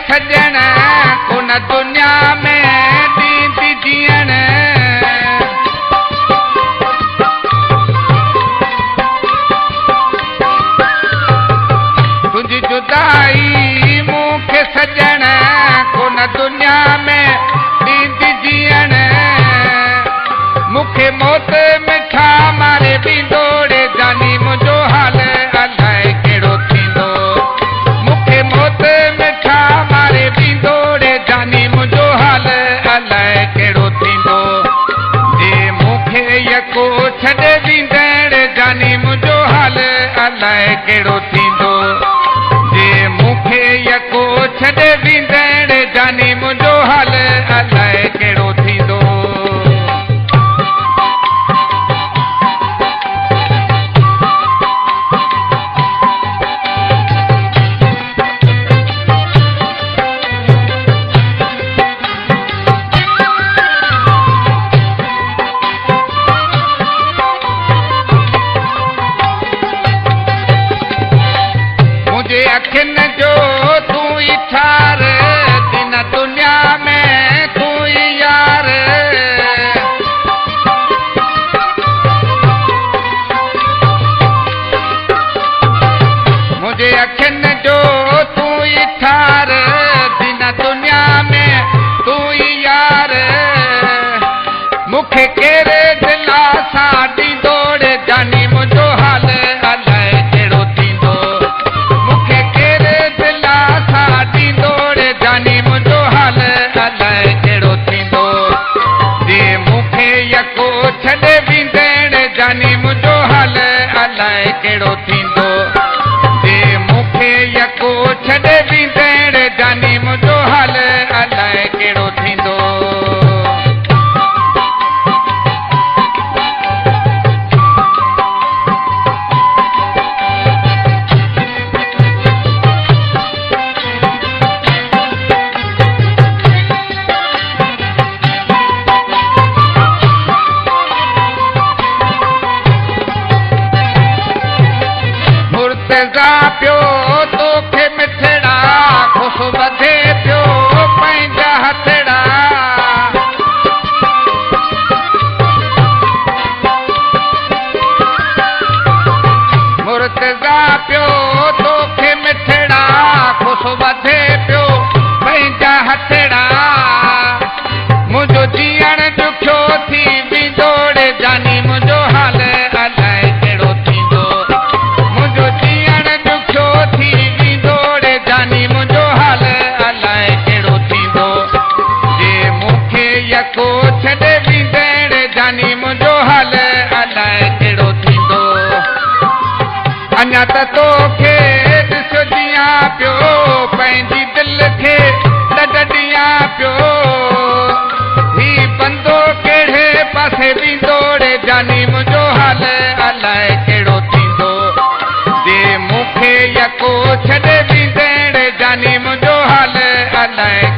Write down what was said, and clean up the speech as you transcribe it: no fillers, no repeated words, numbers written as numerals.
सजण कोन दुनिया में ॾींदी जीअण तुंहिंजी जुदाई मूंखे सजण कोन दुनिया में ॾींदी जीअण मूंखे मौत में छा मारे बींदोड़े जानी मुंहिंजो हाल अलाए कहिड़ो थींदो मूंखे मौत में छा मारे बींदोड़े जानी मुंहिंजो हाल अलाए कहिड़ो थींदो जे मूंखे यको छॾे बींदड़ जानी मुंहिंजो हाल अलाए कहिड़ो थींदो जे मूंखे यको छॾे बींदड़ जानी मुंहिंजो हाल अलाए कहिड़ो थींदो अखियुनि जो तूं ई ठार दिन दुनिया में तूं ई यार मुंहिंजे अखियुनि जो तूं ई ठार दिन दुनिया में तूं ई यार मूंखे कहिड़े दिला सां ॾींदोड़े जानी मुंहिंजो हाल अलाए कहिड़ो थींदो मूंखे कहिड़े दिला सां ॾींदोड़े जानी मुंहिंजो हाल अलाए कहिड़ो थींदो जे मूंखे यको छॾे बींदड़ जानी मुंहिंजो हाल अलाए कहिड़ो थींदो जे मूंखे यको छॾे बींदड़ जानी मुंहिंजो हाल अलाए कहिड़ो थींदो पियो तोखे मिठड़ा ख़ुशि वधे पियो पंहिंजा हथड़ा मुर्तज़ा पियो तोखे मिठड़ा ख़ुशि वधे पियो पंहिंजा हथड़ा मुंहिंजो जीअण ॾुखियो थी बींदोड़े जानी मुंहिंजो हाल अलाए कहिड़ो थींदो मुंहिंजो जीअण ॾुखियो थी बींदोड़े जानी मुंहिंजो हाल अलाए कहिड़ो थींदो जे मूंखे यको छॾे बींदड़ जानी मुंहिंजो हाल अलाए कहिड़ो थींदो अञा त तोखे ॾिसो ॾियां पियो पंहिंजी दिलि खे ॾियां पियो ही बंदो कहिड़े पासे बींदोड़े जानी मुंहिंजो हाल अलाए कहिड़ो थींदो जे मूंखे यको छॾे बींदड़ जानी मुंहिंजो हाल अलाए